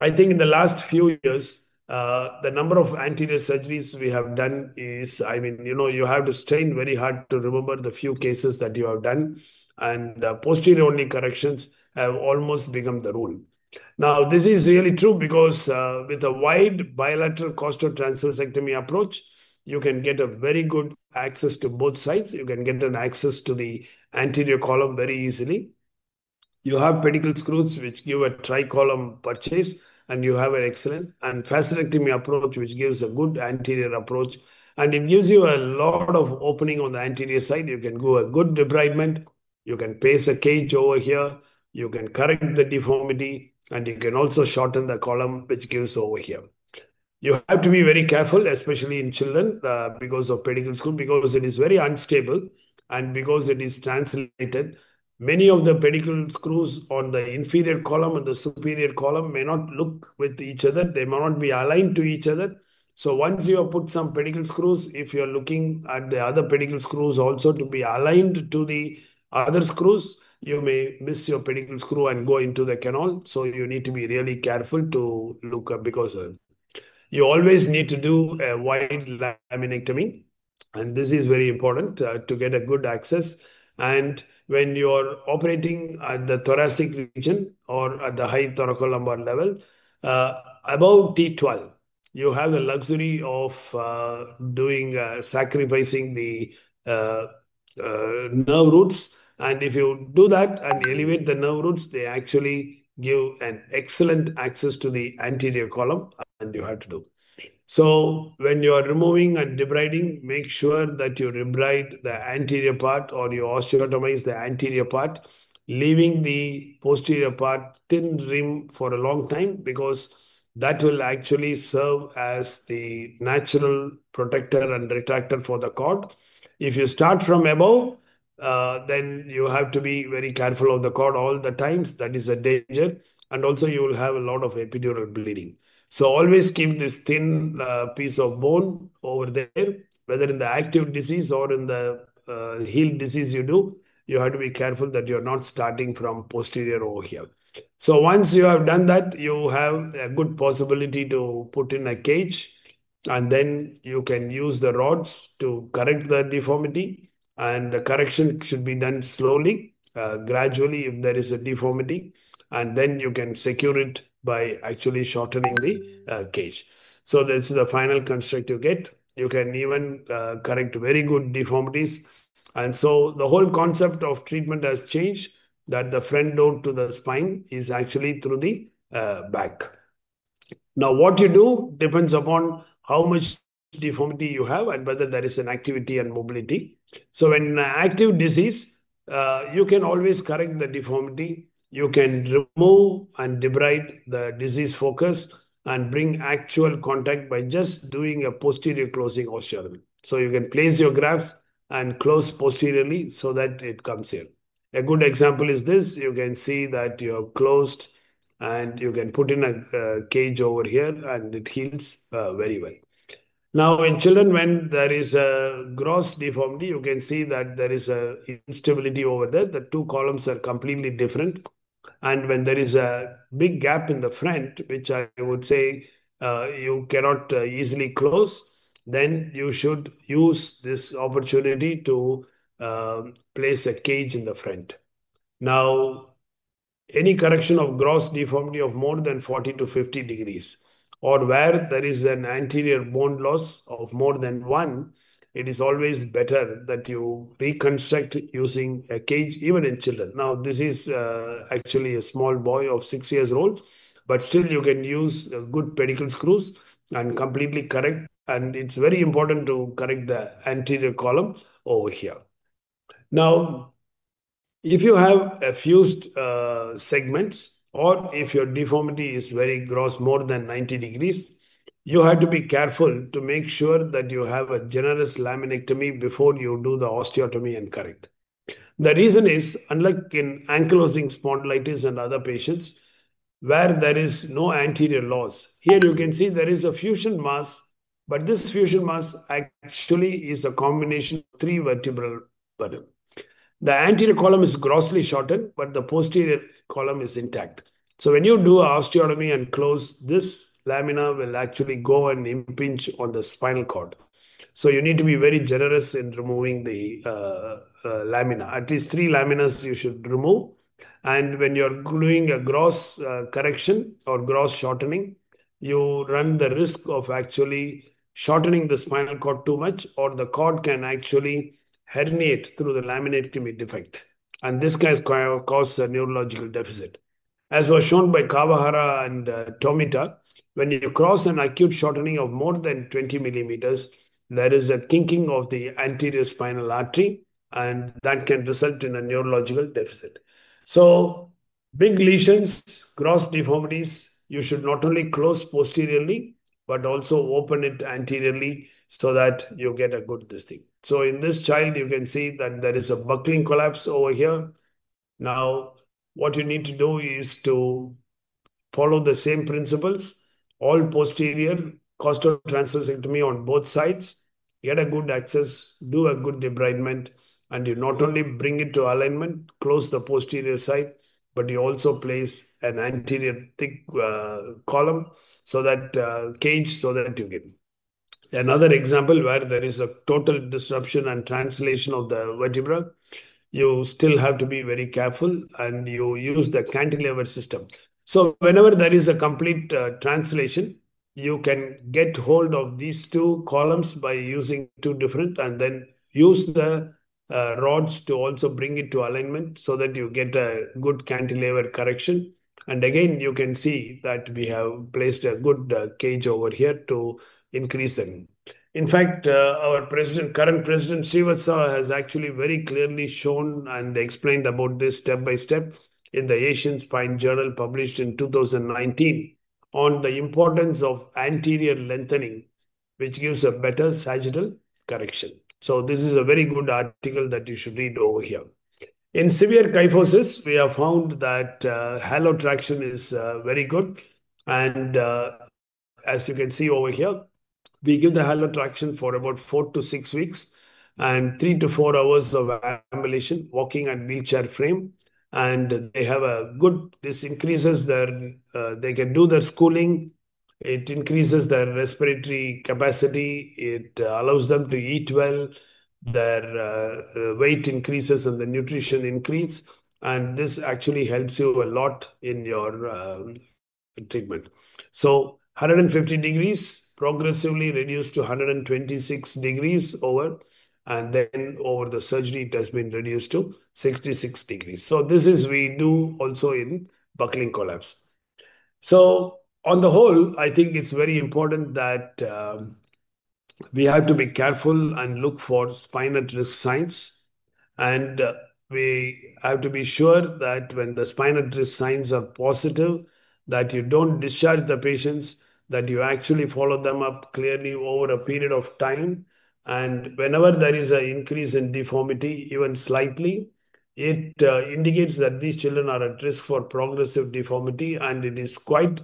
I think in the last few years, the number of anterior surgeries we have done is, I mean, you have to strain very hard to remember the few cases that you have done. And posterior only corrections have almost become the rule. Now, this is really true because with a wide bilateral costotransversectomy approach, you can get a very good access to both sides. You can get an access to the anterior column very easily. You have pedicle screws which give a tricolumn purchase, and you have an excellent and facetectomy approach which gives a good anterior approach, and it gives you a lot of opening on the anterior side. You can go a good debridement, you can place a cage over here, you can correct the deformity, and you can also shorten the column which gives over here. You have to be very careful, especially in children, because of pedicle screw, because it is very unstable and because it is translated. Many of the pedicle screws on the inferior column and the superior column may not look with each other. They may not be aligned to each other. So once you have put some pedicle screws, if you're looking at the other pedicle screws also to be aligned to the other screws, you may miss your pedicle screw and go into the canal. So you need to be really careful to look up because you always need to do a wide laminectomy. And this is very important to get a good access. And when you're operating at the thoracic region or at the high thoracolumbar level, above T12, you have the luxury of sacrificing the nerve roots. And if you do that and elevate the nerve roots, they actually give an excellent access to the anterior column, and you have to do. So when you are removing and debriding, make sure that you debride the anterior part or you osteotomize the anterior part, leaving the posterior part thin rim for a long time, because that will actually serve as the natural protector and retractor for the cord. If you start from above, then you have to be very careful of the cord all the times. That is a danger. And also you will have a lot of epidural bleeding. So always keep this thin piece of bone over there, whether in the active disease or in the healed disease you have to be careful that you're not starting from posterior over here. So once you have done that, you have a good possibility to put in a cage, and then you can use the rods to correct the deformity. And the correction should be done slowly, gradually if there is a deformity, and then you can secure it by actually shortening the cage. So this is the final construct you get. You can even correct very good deformities. And so the whole concept of treatment has changed, that the front door to the spine is actually through the back. Now, what you do depends upon how much deformity you have and whether there is an activity and mobility. So, in active disease, you can always correct the deformity. You can remove and debride the disease focus and bring actual contact by just doing a posterior closing osteotomy. So, you can place your grafts and close posteriorly so that it comes here. A good example is this. You can see that you have closed and you can put in a cage over here and it heals very well. Now, in children, when there is a gross deformity, you can see that there is a instability over there. The two columns are completely different. And when there is a big gap in the front, which I would say you cannot easily close, then you should use this opportunity to place a cage in the front. Now, any correction of gross deformity of more than 40 to 50 degrees, or where there is an anterior bone loss of more than one, it is always better that you reconstruct using a cage, even in children. Now, this is actually a small boy of 6 years old, but still you can use good pedicle screws and completely correct. And it's very important to correct the anterior column over here. Now, if you have a fused segments, or if your deformity is very gross, more than 90 degrees, you have to be careful to make sure that you have a generous laminectomy before you do the osteotomy and correct. The reason is, unlike in ankylosing spondylitis and other patients, where there is no anterior loss, here you can see there is a fusion mass, but this fusion mass actually is a combination of three vertebral bundles. The anterior column is grossly shortened, but the posterior column is intact. So when you do osteotomy and close, this lamina will actually go and impinge on the spinal cord. So you need to be very generous in removing the lamina. At least 3 laminas you should remove. And when you're doing a gross correction or gross shortening, you run the risk of actually shortening the spinal cord too much, or the cord can actually herniate through the laminectomy defect. And this can cause a neurological deficit. As was shown by Kawahara and Tomita, when you cross an acute shortening of more than 20 millimeters, there is a kinking of the anterior spinal artery, and that can result in a neurological deficit. So, big lesions, gross deformities, you should not only close posteriorly, but also open it anteriorly so that you get a good this thing. So in this child, you can see that there is a buckling collapse over here. Now, what you need to do is to follow the same principles, all posterior costotransversectomy on both sides, get a good access, do a good debridement, and you not only bring it to alignment, close the posterior side, but you also place an anterior thick column so that cage so that you get. Another example where there is a total disruption and translation of the vertebra, you still have to be very careful and you use the cantilever system. So whenever there is a complete translation, you can get hold of these two columns by using two different, and then use the rods to also bring it to alignment so that you get a good cantilever correction. And again, you can see that we have placed a good cage over here to increase them. In fact, our current president Srivatsa has actually very clearly shown and explained about this step by step in the Asian Spine Journal published in 2019 on the importance of anterior lengthening, which gives a better sagittal correction. So this is a very good article that you should read over here. In severe kyphosis, we have found that halo traction is very good. And as you can see over here, we give the halo traction for about 4 to 6 weeks and 3 to 4 hours of ambulation, walking and wheelchair frame. And they have a good, this increases their, they can do their schooling. It increases their respiratory capacity. It allows them to eat well. Their weight increases and the nutrition increase. And this actually helps you a lot in your treatment. So 150 degrees progressively reduced to 126 degrees over, and then over the surgery it has been reduced to 66 degrees. So this is we do also in buckling collapse. So on the whole, I think it's very important that we have to be careful and look for spine at risk signs. And we have to be sure that when the spine at risk signs are positive, that you don't discharge the patients, that you actually follow them up clearly over a period of time. And whenever there is an increase in deformity, even slightly, it indicates that these children are at risk for progressive deformity, and it is quite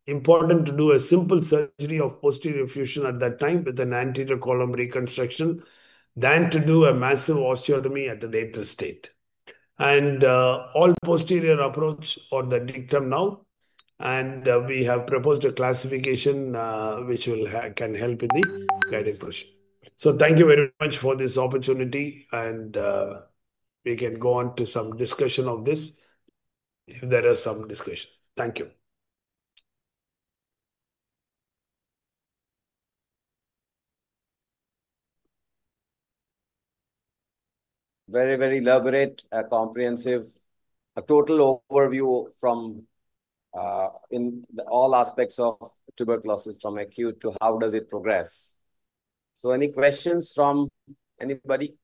important to do a simple surgery of posterior fusion at that time with an anterior column reconstruction than to do a massive osteotomy at a later state. And all posterior approach or the dictum now, and we have proposed a classification which will can help in the guiding portion. So thank you very much for this opportunity, and we can go on to some discussion of this if there is some discussion. Thank you. Very, very elaborate, comprehensive, a total overview from all aspects of tuberculosis, from acute to how does it progress. So any questions from anybody?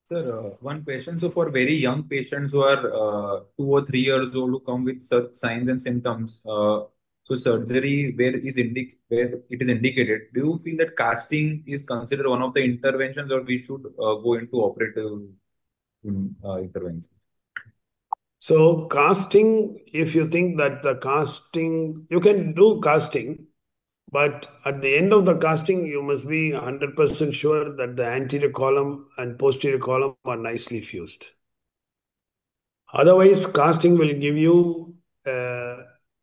Sir, one question. So for very young patients who are 2 or 3 years old who come with such signs and symptoms, so surgery where it is indicated, do you feel that casting is considered one of the interventions, or we should go into operative intervention? So casting, if you think that the casting, you can do casting, but at the end of the casting, you must be 100% sure that the anterior column and posterior column are nicely fused. Otherwise, casting will give you a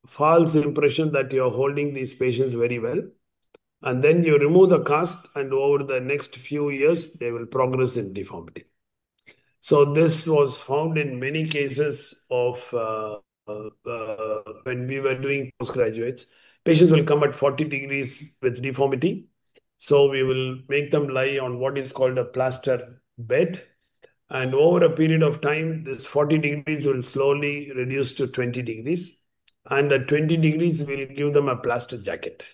false impression that you're holding these patients very well. And then you remove the cast, and over the next few years, they will progress in deformity. So this was found in many cases of when we were doing postgraduates. Patients will come at 40 degrees with deformity. So we will make them lie on what is called a plaster bed. And over a period of time, this 40 degrees will slowly reduce to 20 degrees. And at 20 degrees, we'll give them a plaster jacket.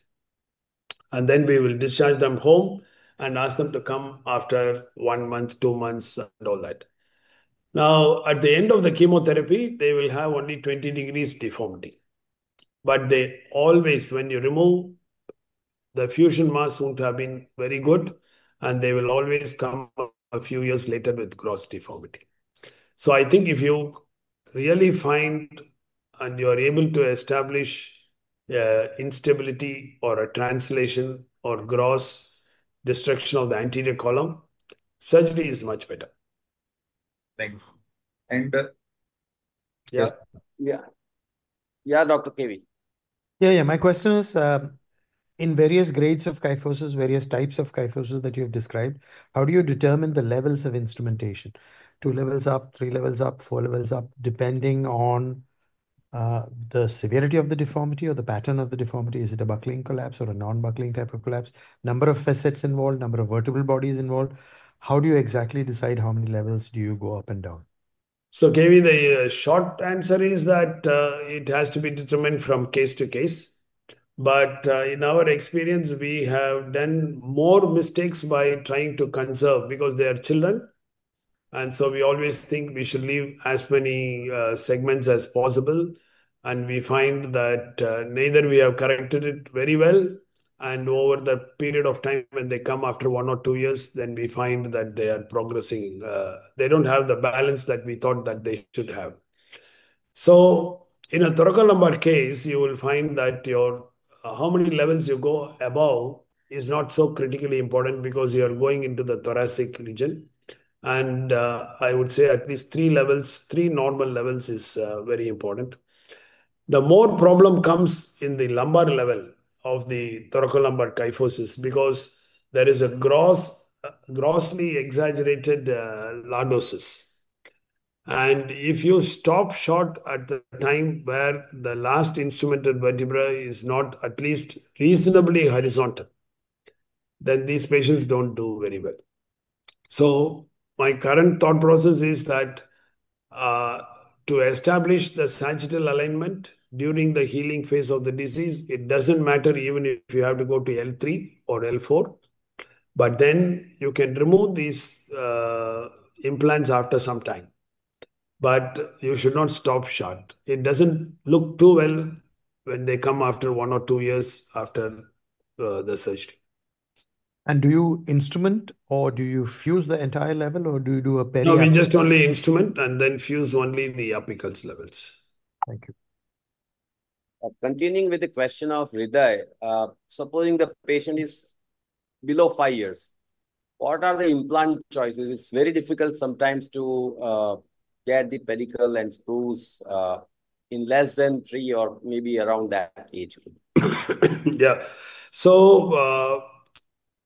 And then we will discharge them home and ask them to come after 1 month, 2 months, and all that. Now, at the end of the chemotherapy, they will have only 20 degrees deformity. But they always, when you remove, the fusion mass won't have been very good, and they will always come a few years later with gross deformity. So I think if you really find and you are able to establish instability or a translation or gross destruction of the anterior column, surgery is much better. Thanks. And Yeah. Yeah, Dr. KV. Yeah. My question is, in various grades of kyphosis, various types of kyphosis that you've described, how do you determine the levels of instrumentation? 2 levels up, 3 levels up, 4 levels up, depending on the severity of the deformity or the pattern of the deformity? Is it a buckling collapse or a non-buckling type of collapse? Number of facets involved, number of vertebral bodies involved. How do you exactly decide how many levels do you go up and down? So, KV, the short answer is that it has to be determined from case to case. But in our experience, we have done more mistakes by trying to conserve because they are children. And so we always think we should leave as many segments as possible. And we find that neither we have corrected it very well. And over the period of time, when they come after 1 or 2 years, then we find that they are progressing. They don't have the balance that we thought that they should have. So in a thoracolumbar case, you will find that your how many levels you go above is not so critically important because you are going into the thoracic region. And I would say at least 3 levels, 3 normal levels is very important. The more problem comes in the lumbar level of the thoracolumbar kyphosis because there is a grossly exaggerated lordosis. And if you stop short at the time where the last instrumented vertebra is not at least reasonably horizontal, then these patients don't do very well. So my current thought process is that uh, to establish the sagittal alignment during the healing phase of the disease, it doesn't matter even if you have to go to L3 or L4, but then you can remove these implants after some time. But you should not stop short. It doesn't look too well when they come after 1 or 2 years after the surgery. And do you instrument or do you fuse the entire level or do you do a No, we periapical? just only instrument and then fuse only the apicals levels. Thank you. Continuing with the question of Hriday, supposing the patient is below 5 years, what are the implant choices? It's very difficult sometimes to get the pedicle and screws in less than 3 or maybe around that age group. Yeah. So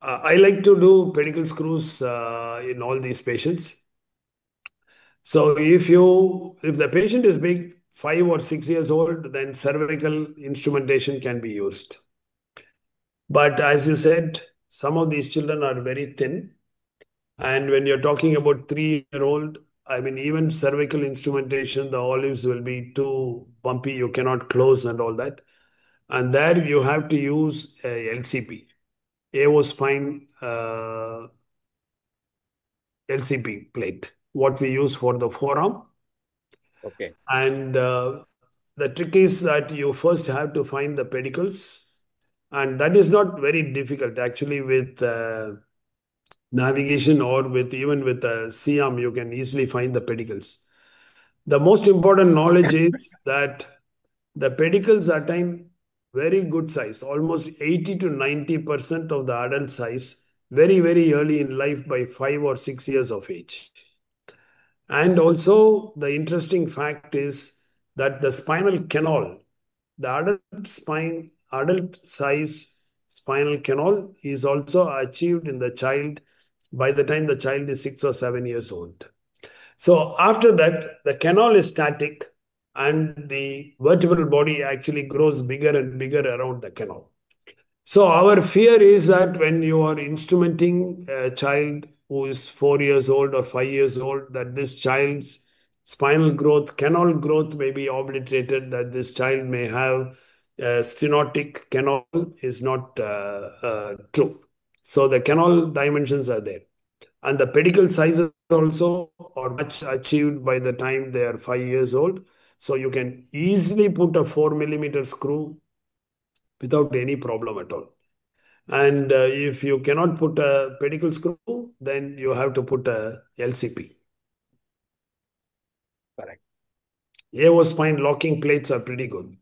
I like to do pedicle screws in all these patients. So if the patient is big, 5 or 6 years old, then cervical instrumentation can be used. But as you said, some of these children are very thin. And when you're talking about 3-year-old, I mean, even cervical instrumentation, the olives will be too bumpy. You cannot close and all that. And there you have to use a LCP, AO spine LCP plate, what we use for the forearm. Okay. And the trick is that you first have to find the pedicles. And that is not very difficult. Actually, with navigation or even with a C-arm, you can easily find the pedicles. The most important knowledge is that the pedicles attain very good size, almost 80 to 90% of the adult size, very, very early in life by 5 or 6 years of age. And also, the interesting fact is that the spinal canal, the adult size spinal canal is also achieved in the child by the time the child is 6 or 7 years old. So after that, the canal is static and the vertebral body actually grows bigger and bigger around the canal. So our fear is that when you are instrumenting a child who is 4 years old or 5 years old, that this child's spinal growth, canal growth may be obliterated, that this child may have a stenotic canal is not true. So the canal dimensions are there. And the pedicle sizes also are much achieved by the time they are 5 years old. So you can easily put a 4 millimeter screw without any problem at all. And if you cannot put a pedicle screw, then you have to put a LCP. Correct. AO spine locking plates are pretty good.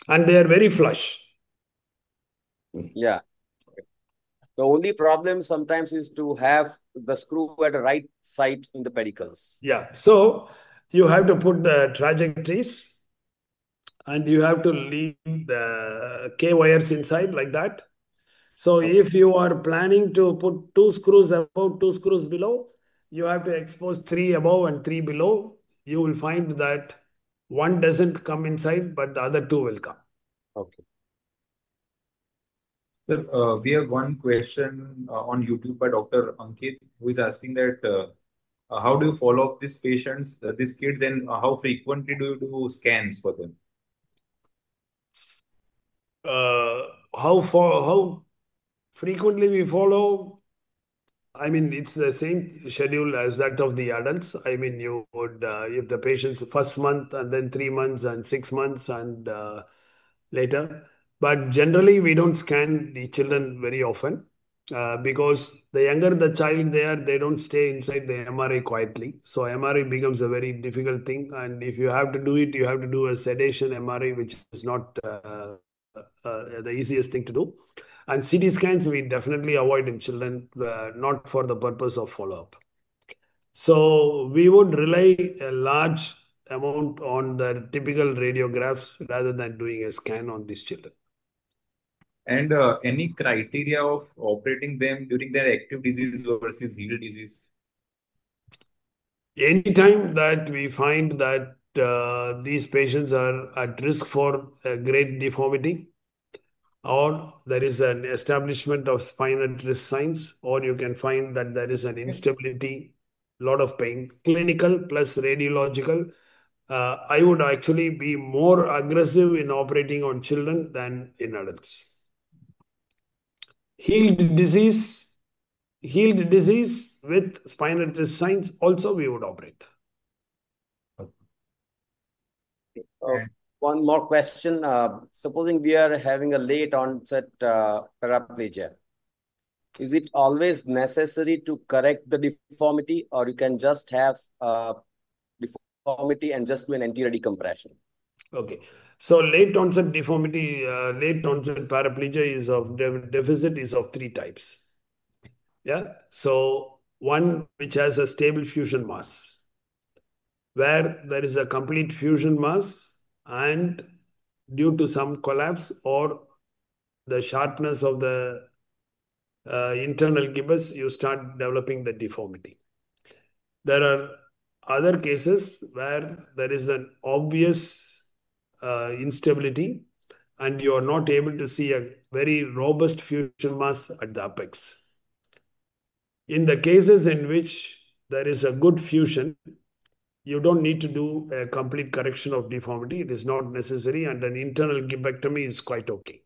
And they are very flush. Yeah. The only problem sometimes is to have the screw at the right side in the pedicles. Yeah. So you have to put the trajectories and you have to leave the K wires inside like that. So if you are planning to put 2 screws above, 2 screws below, you have to expose 3 above and 3 below. You will find that one doesn't come inside, but the other 2 will come. Okay. Sir, we have one question on YouTube by Dr. Ankit, who is asking that How do you follow up these patients, these kids, and how frequently do you do scans for them? How frequently we follow? I mean, it's the same schedule as that of the adults. I mean, you would, if the patient's first month and then 3 months and 6 months and later. But generally, we don't scan the children very often because the younger the child they don't stay inside the MRI quietly. So MRI becomes a very difficult thing. And if you have to do it, you have to do a sedation MRI, which is not the easiest thing to do. And CT scans we definitely avoid in children, not for the purpose of follow-up. So we would rely a large amount on the typical radiographs rather than doing a scan on these children. And any criteria of operating them during their active disease versus healed disease? Anytime that we find that these patients are at risk for a great deformity, or there is an establishment of spine at risk signs, or you can find that there is an instability, lot of pain, clinical plus radiological, I would actually be more aggressive in operating on children than in adults. Healed disease with spinal risk signs also we would operate. One more question. Supposing we are having a late onset paraplegia, is it always necessary to correct the deformity, or you can just have deformity and just do an anterior decompression? Okay. So late onset deformity, late onset paraplegia is of deficit is of three types. Yeah. So one which has a stable fusion mass, where there is a complete fusion mass and due to some collapse or the sharpness of the internal gibbous, you start developing the deformity. There are other cases where there is an obvious instability and you are not able to see a very robust fusion mass at the apex. In the cases in which there is a good fusion, you don't need to do a complete correction of deformity. It is not necessary, and an internal gibbectomy is quite okay.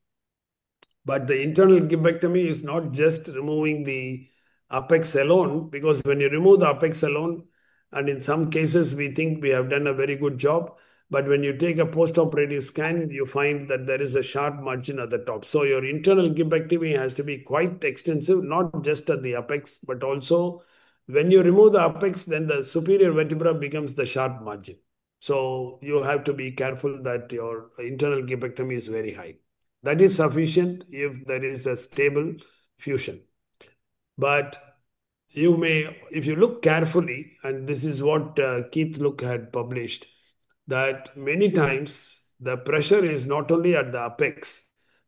But the internal gibbectomy is not just removing the apex alone, because when you remove the apex alone, and in some cases we think we have done a very good job, but when you take a post-operative scan, you find that there is a sharp margin at the top. So your internal gibbectomy has to be quite extensive, not just at the apex, but also when you remove the apex, then the superior vertebra becomes the sharp margin. So you have to be careful that your internal gibbectomy is very high. That is sufficient if there is a stable fusion. But you may, if you look carefully, and this is what Keith Look had published, that many times the pressure is not only at the apex,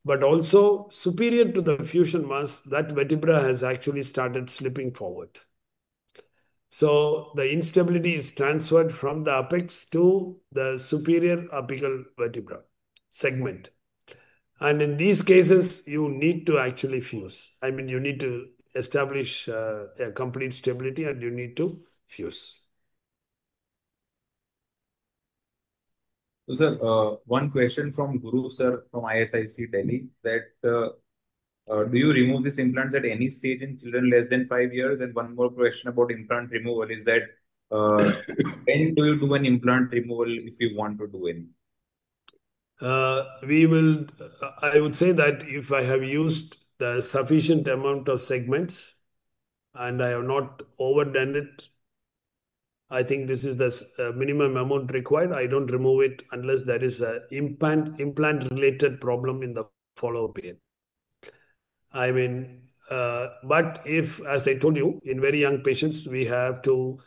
but also superior to the fusion mass, that vertebra has actually started slipping forward. So the instability is transferred from the apex to the superior apical vertebra segment. And in these cases, you need to actually fuse. I mean, you need to establish a complete stability and you need to fuse. So, sir, one question from Guru, sir, from ISIC Delhi, that do you remove these implants at any stage in children less than 5 years? And one more question about implant removal is that when do you do an implant removal if you want to do any? I would say that if I have used the sufficient amount of segments and I have not overdone it, I think this is the minimum amount required. I don't remove it unless there is an implant related problem in the follow-up period. I mean, but if, as I told you, in very young patients, we have to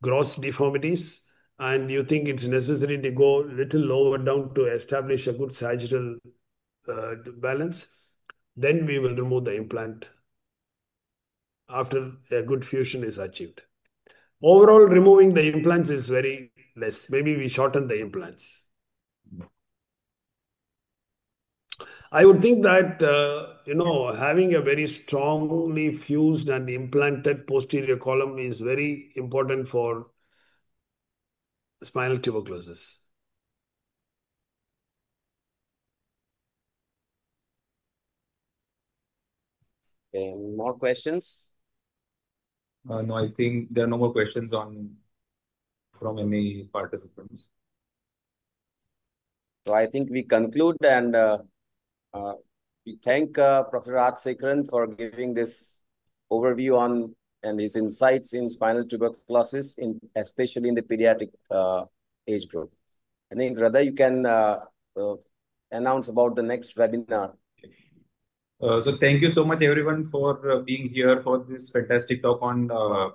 gross deformities, and you think it's necessary to go a little lower down to establish a good sagittal balance, then we will remove the implant after a good fusion is achieved. Overall, removing the implants is very less. Maybe we shorten the implants. I would think that having a very strongly fused and implanted posterior column is very important for spinal tuberculosis. Okay, more questions? No, I think there are no more questions from any participants. So I think we conclude, and we thank Professor Rajasekaran for giving this overview on and his insights in spinal tuberculosis, especially in the pediatric age group. I think, Radha, you can announce about the next webinar. So thank you so much, everyone, for being here for this fantastic talk on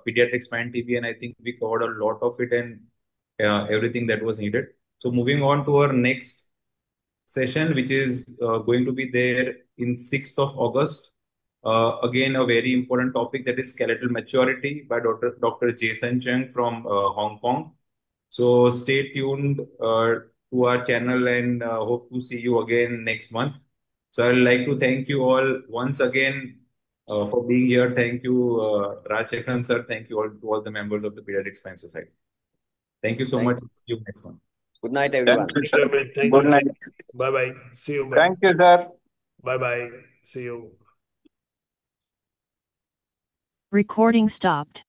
pediatric spine TB, and I think we covered a lot of it and everything that was needed. So moving on to our next session, which is going to be there in 6th of August. Again, a very important topic, that is skeletal maturity by Dr. Jason Cheng from Hong Kong. So stay tuned to our channel, and hope to see you again next month. So I'd like to thank you all once again for being here. Thank you, Rajasekharan sir. Thank you all to all the members of the Pediatric Spine Society. Thank you so much. See you next one. Good night, everyone. Thank you. Good night. Bye-bye. See you. Thank you, sir. Bye-bye. See you. Recording stopped.